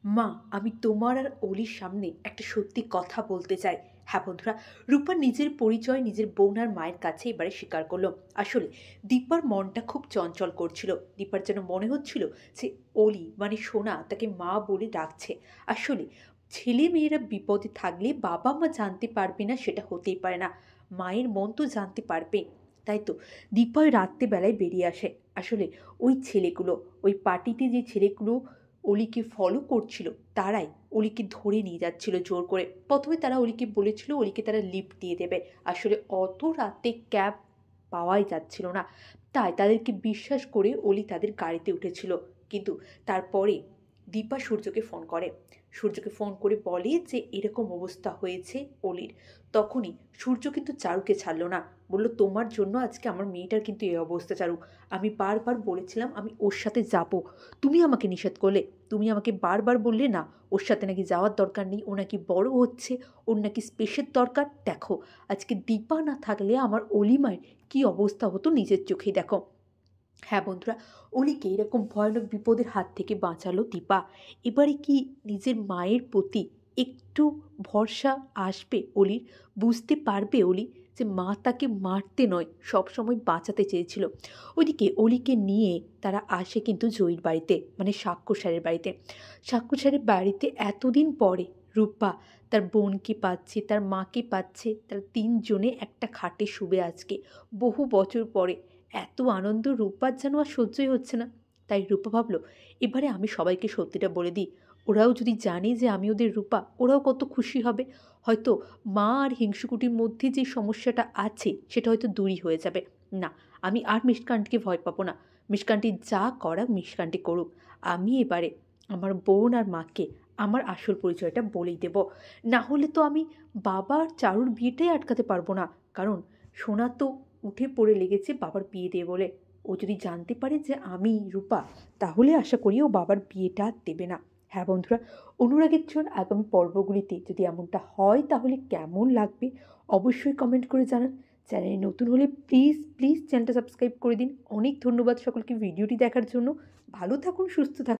মা, আমি তোমার আর অলির সামনে একটা সত্যি কথা বলতে চাই। হ্যাঁ বন্ধুরা, রূপা নিজের পরিচয় নিজের বোন আর মায়ের কাছে এবারে স্বীকার করলো। আসলে দীপার মনটা খুব চঞ্চল করছিল। দীপার যেন মনে হচ্ছিল যে অলি মানে সোনা তাকে মা বলে ডাকছে। আসলে ছেলে মেয়েরা বিপদে থাকলে বাবা মা জানতে পারবে না সেটা হতেই পারে না, মায়ের মন তো জানতে পারবে। তাই তো দীপা ওই রাত্রেবেলায় বেরিয়ে আসে। আসলে ওই ছেলেগুলো, ওই পার্টিতে যে ছেলেগুলো অলিকে ফলো করছিল, তারাই অলিকে ধরে নিয়ে যাচ্ছিল জোর করে। প্রথমে তারা অলিকে বলেছিল অলিকে তারা লিফট দিয়ে দেবে। আসলে অত রাতে ক্যাব পাওয়াই যাচ্ছিল না, তাই তাদেরকে বিশ্বাস করে অলি তাদের গাড়িতে উঠেছিল। কিন্তু তারপরে দীপা সূর্যকে ফোন করে। সূর্যকে ফোন করে বলে যে এরকম অবস্থা হয়েছে অলির। তখনই সূর্য কিন্তু চারুকে ছাড়লো না, বলল তোমার জন্য আজকে আমার মেয়েটার কিন্তু এই অবস্থা চারু। আমি বারবার বলেছিলাম আমি ওর সাথে যাব, তুমি আমাকে নিষেধ করলে। তুমি আমাকে বারবার বললে না ওর সাথে নাকি যাওয়ার দরকার নেই, ও নাকি বড় হচ্ছে, ওর নাকি স্পেসের দরকার। দেখো আজকে দীপা না থাকলে আমার অলিমায়ের কী অবস্থা হতো নিজের চোখেই দেখো। হ্যাঁ বন্ধুরা, অলিকে এরকম ভয়ানক বিপদের হাত থেকে বাঁচালো দীপা। এবারে কি নিজের মায়ের প্রতি একটু ভরসা আসবে অলির? বুঝতে পারবে অলি যে মা তাকে মারতে নয়, সবসময় বাঁচাতে চেয়েছিল। ওইদিকে অলিকে নিয়ে তারা আসে কিন্তু জয়ীর বাড়িতে, মানে সাক্ষ্য স্যারের বাড়িতে। সাক্ষ্য স্যারের বাড়িতে এতদিন পরে রূপা তার বোনকে পাচ্ছে, তার মাকে পাচ্ছে, তারা তিনজনে একটা খাটে শুবে আজকে বহু বছর পরে। এত আনন্দ রূপার যেন আর সহ্যই হচ্ছে না। তাই রূপা ভাবলো এবারে আমি সবাইকে সত্যিটা বলে দিই, ওরাও যদি জানে যে আমি ওদের রূপা, ওরাও কত খুশি হবে। হয়তো মা আর হিংসুকুটির মধ্যে যে সমস্যাটা আছে সেটা হয়তো দূরই হয়ে যাবে। না, আমি আর মিষ্কান্তিকে ভয় পাবো না। মিষ্কান্তি যা করা মিষ্কান্তি করুক। আমি এবারে আমার বোন আর মাকে আমার আসল পরিচয়টা বলেই দেব। না হলে তো আমি বাবা আর চারুর বিয়েটাই আটকাতে পারবো না। কারণ সোনা তো উঠে পড়ে লেগেছে বাবার বিয়ে দিয়ে বলে। ও যদি জানতে পারে যে আমি রূপা, তাহলে আশা করি ও বাবার বিয়েটা আর দেবে না। হ্যাঁ বন্ধুরা, অনুরাগের ছোঁয়ার আগামী পর্বগুলিতে যদি এমনটা হয় তাহলে কেমন লাগবে অবশ্যই কমেন্ট করে জানান। চ্যানেলে নতুন হলে প্লিজ প্লিজ চ্যানেলটা সাবস্ক্রাইব করে দিন। অনেক ধন্যবাদ সকলকে ভিডিওটি দেখার জন্য। ভালো থাকুন, সুস্থ থাকুন।